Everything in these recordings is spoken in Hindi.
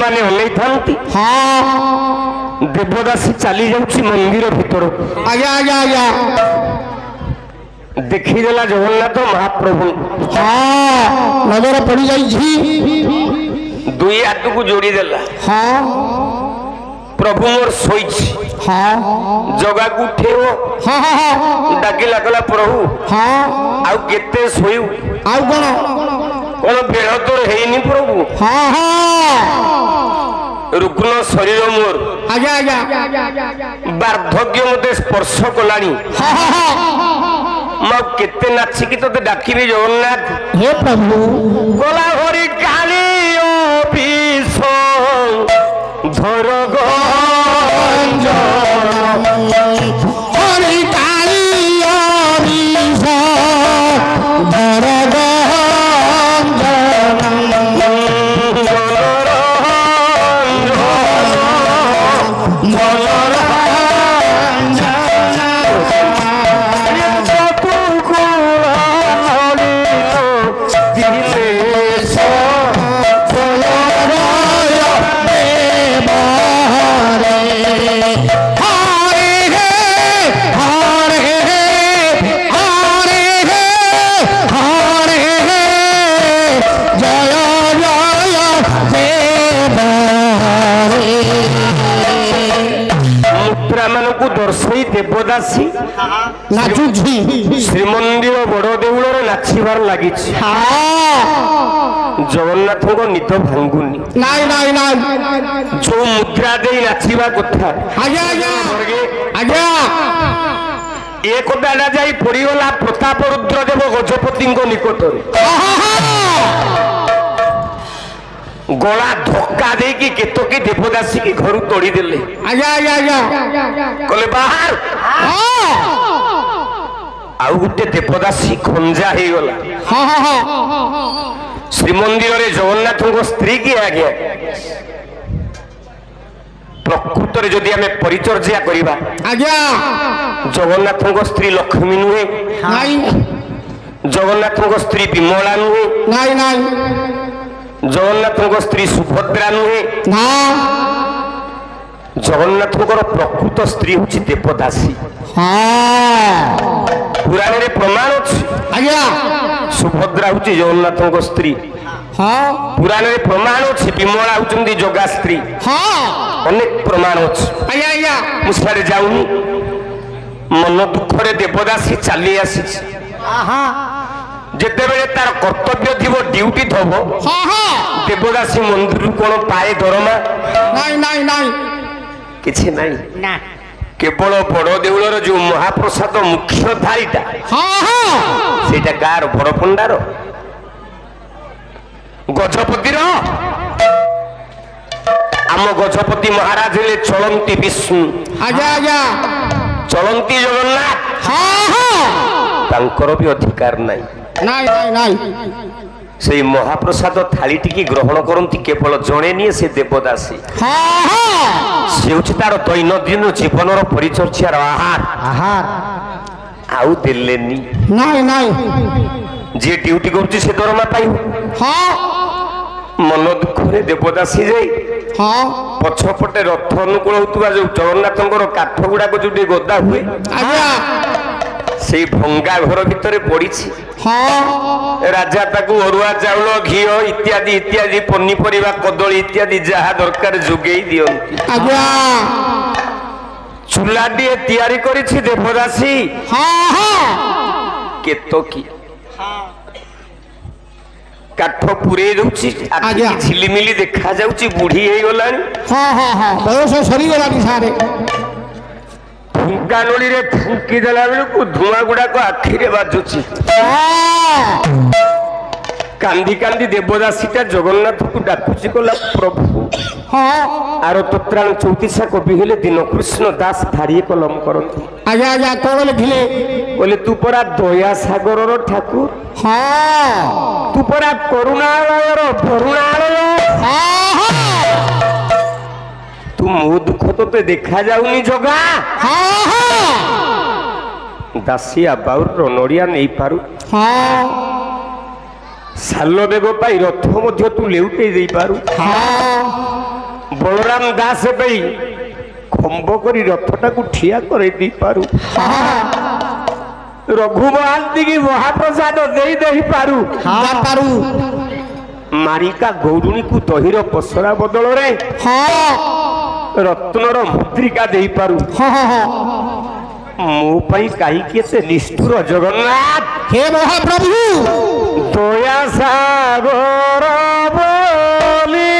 मैंने अनै था देवदासी चली जाऊँ मंदिर भीतर आज्ञा आज्ञा आज्ञा देखीदेला जगन्नाथ महाप्रभु हाँ नजर पड़ी जाइए दुई हाथ को जोड़ी देला हाँ प्रभु मोर सोई हाँ जगा को उठेव हाँ हाँ डाकी लगला प्रभु हाँ आउ केते सोयु आउ कौन कौन बेड़ तोर हेनी प्रभु हाँ हाँ रुग्ण शरीर मोर आज्ञा आज्ञा वार्धक्य मते स्पर्श कलानी हाँ हाँ मैं केते नाची की तोते डाकिबी जगन्नाथ हे प्रभु गला हरि काली अभिष धर गंज हरि काली अभिष धर देवदासी नाचुची श्रीमंदिर बड़ देउल नाचिबार लगी जगन्नाथ को निद भांगुनी नाई नाई नाई जो मुद्रा दे नाचिबा कथा आज्ञा आज्ञा आज्ञा एक दादा जाई पड़ीगला प्रताप रुद्रदेव गजपति निकट गला धक्का दे कि केतकी देवदासी की घर तोड़ी देले आज्ञा आज्ञा आज्ञा कले बाहर आउ गुटे देवदासी खंजा हे गला हाँ हाँ हाँ श्रीमंदिर रे जगन्नाथ को स्त्री की आज्ञा प्रकृत रे जदि हमें परिचर्या करिबा आज्ञा जगन्नाथ को स्त्री लक्ष्मी नुहे नाई जगन्नाथ को स्त्री विमला नुहे नाई नाई जगन्नाथ को स्त्री सुभद्रा नुहे ना जगन्नाथ प्रकृत स्त्री हूँ देवदासी हाँ पुराण रे प्रमाण अच्छी आज्ञा सुभद्रा हूँ जगन्नाथ स्त्री हाँ पुराण रे प्रमाण अच्छी विमला होती जगा स्त्री हाँ अनेक प्रमाण अच्छी आज्ञा आज्ञा मुझे जाऊनी मन दुख रे देवदासी चली आसी जिते बेले तार कर्तव्य थी ड्यूटी थब हाँ हाँ देवदासी मंदिर कौन पाए दरमा नाई नाई नाई किछि नहीं ना केवल बड़ देउलर जो महाप्रसाद मुख्य थालीटा हाँ हाँ सेटा कार बड़ पंडार गजपतिर आम गजपति महाराज ले चलंती विष्णु आज्ञा आज्ञा चलंती जगन्नाथ हाँ हाँ तांकर भी अधिकार नहीं नाई नाई नाई से महाप्रसाद थाली टी ग्रहण करती केवल जड़े निए से देवदासी हाँ हाँ से तार दैनंदिन जीवन परिचर्यार आहार आहार आउ देलेनी नाई नाई जे ड्यूटी करुच्ची से दरमा पाइब हाँ मन दुख रे देवदासी जाई हाँ पछपटे रथ अनुकूल होता जो जगन्नाथ काठ गुड़ाक जो गदा हुए आज्ञा से भंगा घर भितर पड़ी हाँ राजा ताकू अरुआ चाउल घी इत्यादि इत्यादि पनीपरिया कदली इत्यादि जहा दरकार जोगे दियंती आज्ञा चूलाटी तैयारी करिछि देवदासी हाँ हाँ केतकी काठ पुरे दूची आज्ञा झिलिमिली देखा जाउची बुढ़ी हे गलानी हाँ हाँ हाँ बयस सरी गलानी सारे फुंका नली रे फुंकी देला बेलकु धुआं गुड़ाक आखि रे बाजुची कांदी कांदी देवदासीटा जगन्नाथ को डाकुची कला प्रभु हाँ आरो तत्राण 34 कवि हेले दीनकृष्ण दास थारिए कलम करती आज्ञा आज्ञा कौन लिखिले बोले तू परा दया सागर ठाकुर हाँ तू परा करुणालय करुणालय तू मो दुख तो देखा जाऊनी जगा दासी आबाउर नड़िया नहीं पारु साल बेग पाई रथ तू लेउटे दे पारु बलराम दास भाई खंब कर रथटा को ठिया कर दी पारू रघु महांती की महाप्रसाद दे दे पारू पारू मारिका गौरुणी को दहीर पसरा बदल रे रत्नर मुद्रिका दे पारू मो पई काई केते निष्ठुर जगन्नाथ हे महाप्रभु दया सागर बोली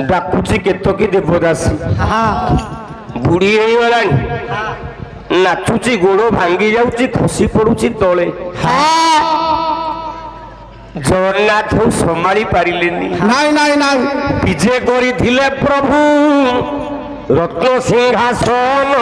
डाकुची केतकी देवदासी बुढ़ी गला नाचुची गोड़ भांगी जाऊची खसी पड़ुची तले जगन्नाथ संभाली पारिलेनी विजय करिथिले प्रभु रत्न सिंहासन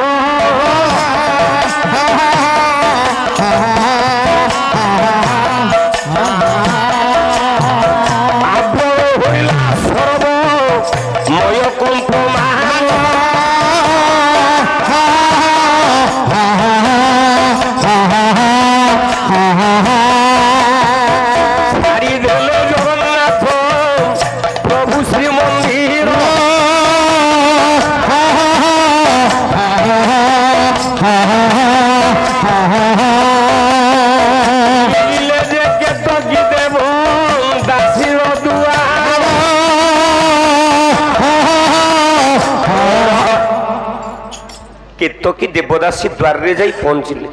केतकी देवदासी द्वार रे जाई पहुंचले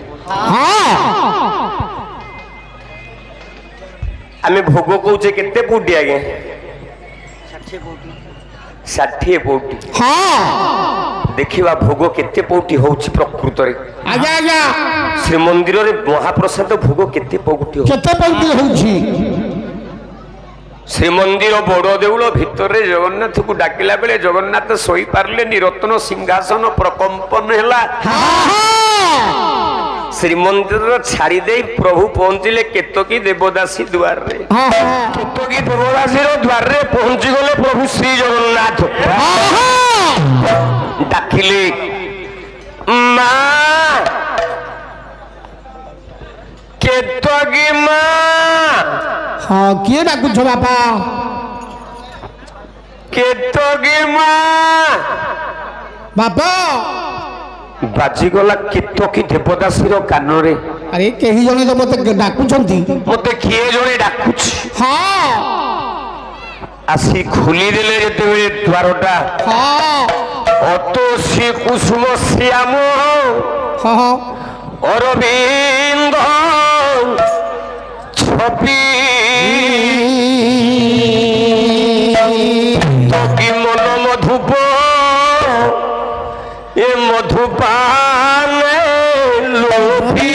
आमे भोग कहूचे केते पौटी आगे 60 पौटी देखिवा भोग केते पौटी होउची प्रकृत रे आजा आजा श्री मंदिर रे महाप्रसाद भोग केते पौटी होउची श्रीमंदिर बड़ देउल भितर जगन्नाथ को डाकिला बेले जगन्नाथ सोई पारले रत्न सिंहासन प्रकंपन हैला श्रीमंदिर छाड़ी दे प्रभु पहुंचले केतकी देवदासी द्वार रे केतकी देवदासी द्वार रे पहुंची गले प्रभु श्री जगन्नाथ डाकिले मां केतकी मां हाँ किए डाकुछ बापा केतकी मां बापा बाजीगला केतकी देवदासी कान रे अरे कहीं जने तो मते डाकुछंती मते किए जने डाकुछ हाँ आसी खुली देले जेते द्वारटा हाँ अतो श्री कुसुम श्याम हाँ अरविंद গন্ধ ছবি কি মন মধুপ এ মধুপানে লোভী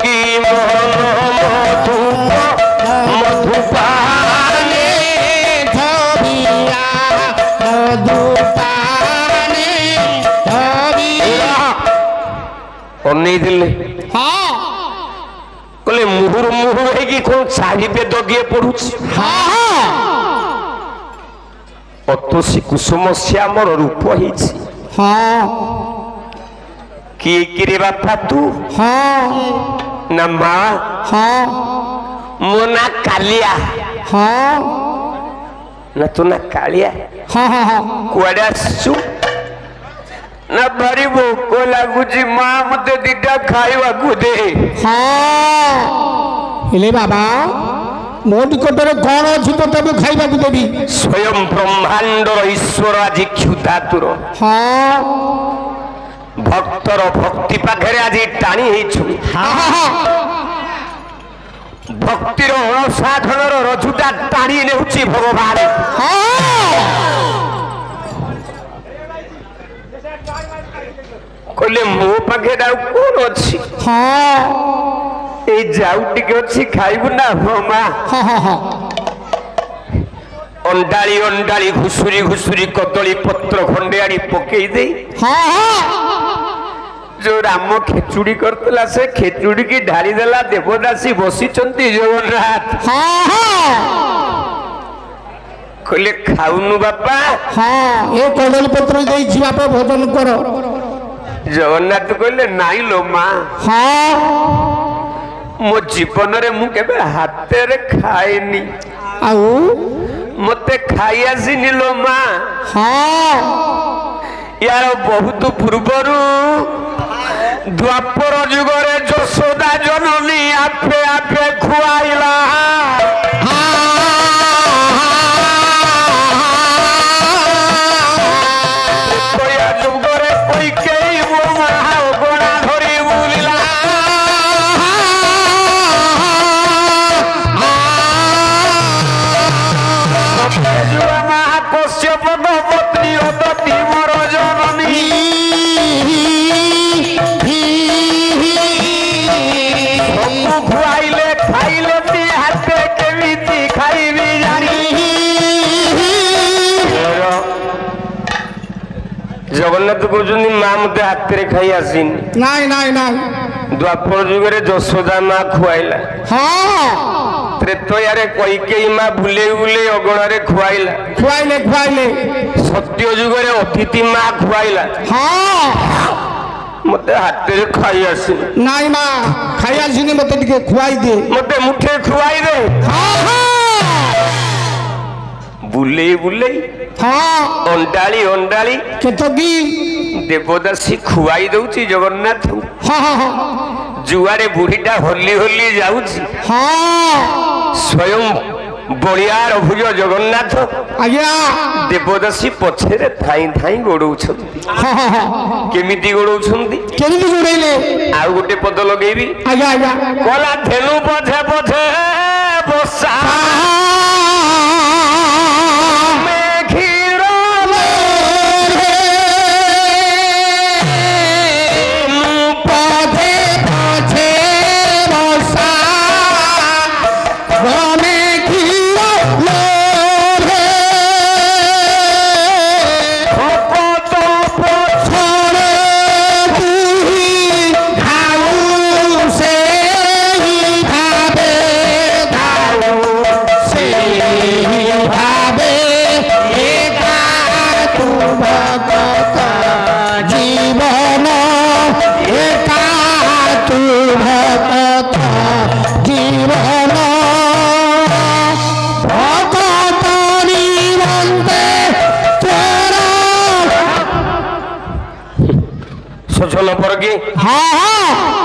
কি মন মধুপ মধুপানে ধবিয়া মধুপানে ধবিয়া অনেই দিলে হ্যাঁ কলে মুহুর মুহুর হয়ে কোন চারি বেদ গিয়ে পড়ুছি হ্যাঁ অতসী কুসুম শ্যামর রূপ হয়েছি হ্যাঁ কি কিরে বাপা তু হ্যাঁ না মা হ্যাঁ মো না কালিয়া হ্যাঁ না তো না কালিয়া হ্যাঁ হ্যাঁ কুয়াড়ে আসছু না ভারি ভোক লাগুছি মা মতে দিটা খাইবাকু দে হ্যাঁ ହେଲେ ବାବା ମୋ ନିକଟରେ କ'ଣ ଅଛି ତୋତେ ମୁଁ ଖାଇବାକୁ ଦେବି ସ୍ୱୟଂ ବ୍ରହ୍ମାଣ୍ଡର ଈଶ୍ୱର ଆଜି କ୍ଷୁଧାତୁର ହଁ ଭକ୍ତର ଭକ୍ତି ପାଖରେ ଆଜି ଟାଣି ହେଇଛୁ ଭକ୍ତିର ଅସାଧନର ରଜୁଟା ଟାଣି ନେଉଛି ଭଗବାନ କହିଲେ ମୋ ପାଖରେ ଆଉ କ'ଣ ଅଛି এই যাও টিকে ଅଛି ଖାଇବୁ ନା ହଁ ମା ଅଣ୍ଡାଳି ଅଣ୍ଡାଳି ଘୁଷୁରି ଘୁଷୁରି କଦଳୀ ପତ୍ର ଖଣ୍ଡେ ଆଣି ପକେଇ ଦେଇ ଯୋଉ ରାମ ଖେଚୁଡି କରିଥିଲା ସେ ଖେଚୁଡି କି ଢାଳି ଦେଲା ଦେବଦାସୀ ବସିଛନ୍ତି ଜଗନ୍ନାଥ କହିଲେ ଖାଉନୁ ବାପା ଏ କଦଳୀ ପତ୍ର ଦେଇଛି ବାପା ଭୋଜନ କର ଜଗନ୍ନାଥ କହିଲେ ନାଇଁ ଲୋ ମା ମୋ ଜୀବନରେ ମୁଁ କେବେ ହାତରେ ଖାଏନି ଆଉ ମତେ ଖାଇ ଆସିନି ଲୋ ମା ୟାର ବହୁତ ପୂର୍ବରୁ ଦ୍ୱାପର ଯୁଗରେ ଯଶୋଦା ଜନନୀ ଆପେ ଆପେ ଖୁଆଇଲା ଯୁଗରେ କୈକେୟୀ ମୋ ମା ଅଗଣା ଧରି ବୁଲିଲା କଶ୍ୟପଙ୍କ ପତ୍ନୀ ଅଦତି ମୋର ଜନନୀ ସବୁ ଖୁଆଇଲେ ଖାଇଲେ ବି ହାତେ କେମିତି ଖାଇବି ଜାଣି ଜଗନ୍ନାଥ କହୁଛନ୍ତି ମା ମତେ ହାତରେ ଖାଇ ଆସିନି ନାଇଁ ନାଇଁ ନାଇଁ ଦ୍ୱାପର ଯୁଗରେ ଯଶୋଦା ମା ଖୁଆଇଲା ତ୍ରେତୟାରେ କୈକେୟୀ ମା ବୁଲେଇ ବୁଲେଇ ଅଗଣାରେ ଖୁଆଇଲା ଖୁଆଇଲେ ଖୁଆଇଲେ ସତ୍ୟ ଯୁଗରେ ଅତିଥି ମା ଖୁଆଇଲା ମତେ ହାତରେ ଖାଇ ଆସିନି ନାଇଁ ମା ଖାଇ ଆସିନି ମତେ ଟିକେ ଖୁଆଇ ଦେ ମତେ ମୁଠେ ଖୁଆଇ ଦେ ବୁଲେଇ ବୁଲେଇ ଅଣ୍ଡାଳି ଅଣ୍ଡାଳି କେତକି ଦେବଦାସୀ ଖୁଆଇ ଦଉଛି ଜଗନ୍ନାଥ ଯୁଆରେ ବୁଢୀଟା ହଲି ହଲି ଯାଉଛି ସ୍ୱୟଂ ବଳିଆର ଭୁଜ ଜଗନ୍ନାଥ ଆଜ୍ଞା ଦେବଦାସୀ ପଛରେ ଧାଇଁ ଧାଇଁ ଗୋଡଉଛନ୍ତି କେମିତି ଗୋଡଉଛନ୍ତି କେମିତି ଗୋଡେଇଲେ ଆଉ ଗୋଟେ ପଦ ଲଗେଇବି ଆଜ୍ଞା ଆଜ୍ଞା କଲା ଧେନୁ ପଛେ ପଛେ ବସା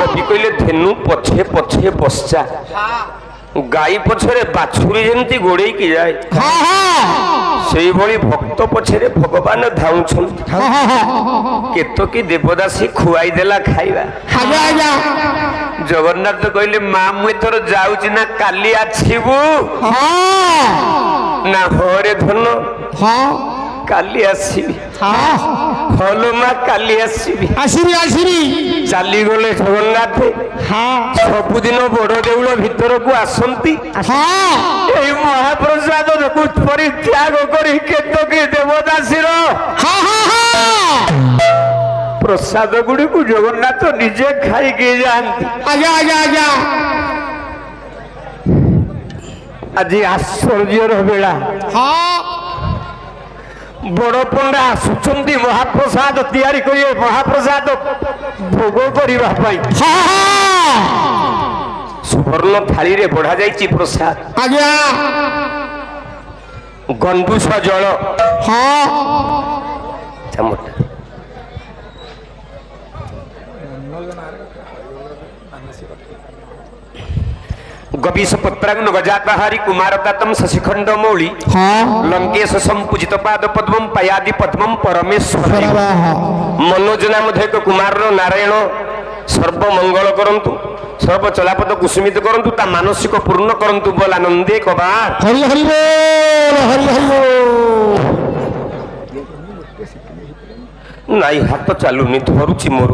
କବି କହିଲେ ଧେନୁ ପଛେ ପଛେ ବସା गाई पछरे बाछुरी जेमती गोड़े की जाए सेई भली भक्त पछरे भगवान धाउछंती केतकी देवदासी खुआई देला खाइबा जगन्नाथ कहले मां मु एथर जाउची ना काली आछिबू ना होरे धन काली आसीबी हलो मां काली आसीबी चली गले जगन्नाथ सबुदिन बड़ देउल भितर को आसंती महाप्रसाद परित्याग करी केतकी देवदासी प्रसाद गुड़ी को जगन्नाथ निजे खाई के जानती आज आश्चर्य बेला बड़ पंडा आसुचंती महाप्रसाद तैयारी करिए महाप्रसाद भोग करिबा पई सुवर्ण थाली रे बढ़ा जाईची प्रसाद आज्ञा गंडूस जल चमट गवीश पत्राग्न गजातहारी कुमारतातम शशिखंड मौली लंकेश संपूजित पाद पद्मम पयादि पद्मम परमेश्वर मनोज नाम धैक कुमार नारायण सर्व मंगल करंतु सर्व चलापद कुसुमित करंतु ता मानसिक पूर्ण करंतु बोल आनंदे कबार हरि हरि बोल हरि हरि बोल नाई हाथ चालुनी धरुची मोर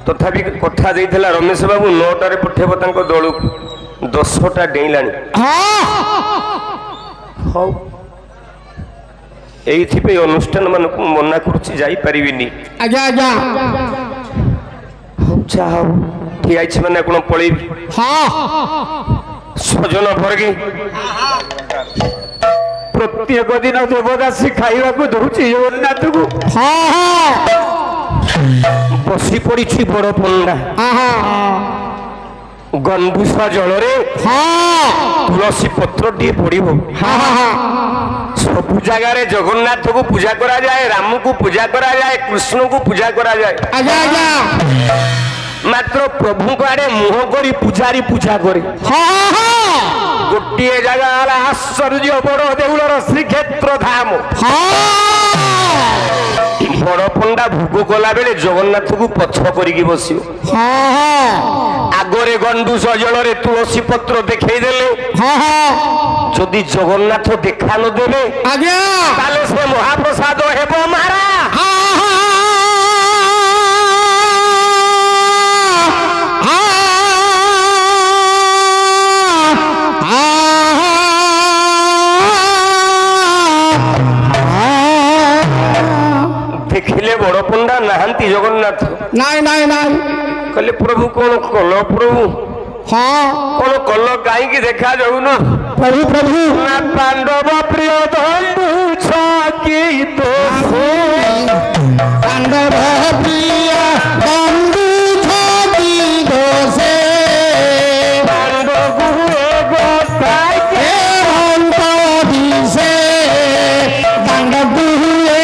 तथापि कथा देइथला रमेश बाबू 9 रे पठेब तांको दळु 10टा डेइलानी हौ एइथिपे अनुष्ठान मन को मना करछि जाई परिबिनी आजा आजा हौ चाहो ठीक आइछ माने कोन पळेबी हां सजन भरगे प्रत्येक दिन देवदासी खाइबा को दउछि जगन्नाथ को हां हां बसी पड़िछि बड़ पंडा हां गंडूसा जल रे तुलसी पत्र टी पड़ो सब जगार जगन्नाथ को पूजा करा जाए राम को पूजा करा जाए कृष्ण को पूजा करा जाए मात्र प्रभु को आड़े मुह कर पूजारी पूजा करे गोटे जगह आश्चर्य बड़ देउलर श्रीक्षेत्र धाम बड़ पंडा भोग कला बेले जगन्नाथ को पछ करिकी बसी आगरे गंडूस जल रे तुलसी पत्र देखई देले जदि जगन्नाथ देखा न देले ताले से महाप्रसाद हेबो मारा देखिले बड़ पंडा नहांती जगन्नाथ नाई नाई नाई कहले प्रभु कौन कल प्रभु हाँ कौन कल कहीं देखा जाऊ न प्रभु प्रभु ना पांडव प्रिय बंधु छकी तो पांडव प्रिय बंधु छकी तो से पांडव गुए गोताय के हंत दिसे पांडव गुए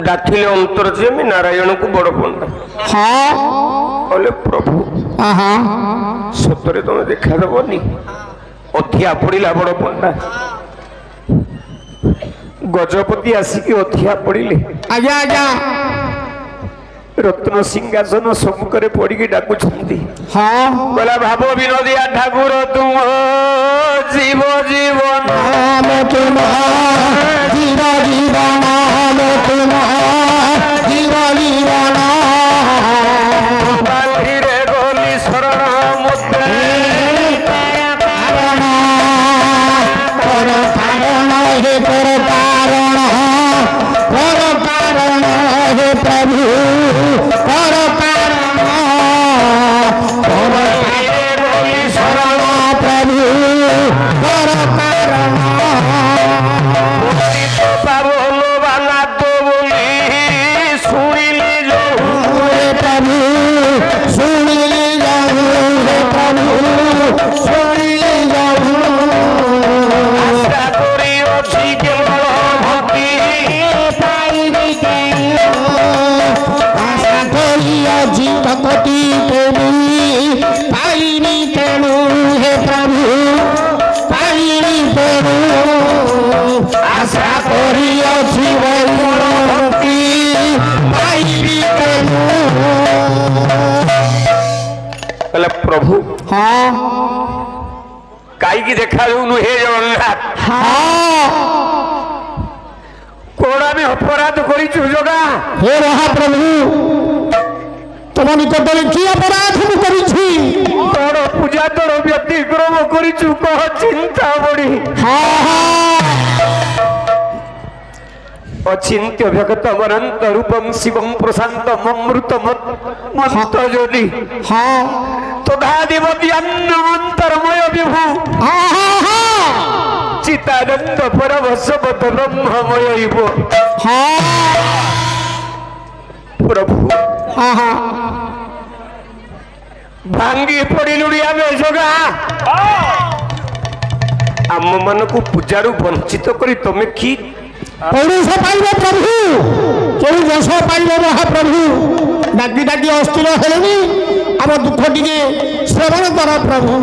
डाकिले अंतर जेमी नारायण को बड़ पंडा हाँ प्रभु सतरे तुम देखा देवनी अधिया पड़ा बड़ पंडा गजपति आसिक अधिया पड़े आज्ञा आज्ञा रत्न सिंहासन सम्मुखें पड़ी डाकुंती हाँ बोला भाव विनोदिया ठाकुर तुम जीव जीवन तुम जीव जीवन तुम जीव जीवन बांधिरे गली शरण मुद्रा पर हाँ कहीं देखा हे जगन्नाथ हाँ कोड़ा में अपराध करिछु जगा हे महाप्रभु तुम निकट में कि अपराध मु करिछि तोर पूजा तोर व्यतिक्रम करिछु कह चिंता बड़ी हाँ हाँ अचिंत्य भगत अनंत रूपम शिवम प्रशांत अमृत मंत्र जोनि हाँ तदादिवती अन्नमंतरमय विभु हाँ हाँ हाँ चितानंद परमसव ब्रह्ममय इव हाँ प्रभु हाँ हाँ भांगी पड़िलुड़ी आम जगा आम मन को पूजारू वंचित करी तुम कि पौरुष पाइब प्रभु केउ यश पाइब महाप्रभु डाकी डाकी अस्थिर हेलेनी आम दुख टिके श्रवण कर प्रभु।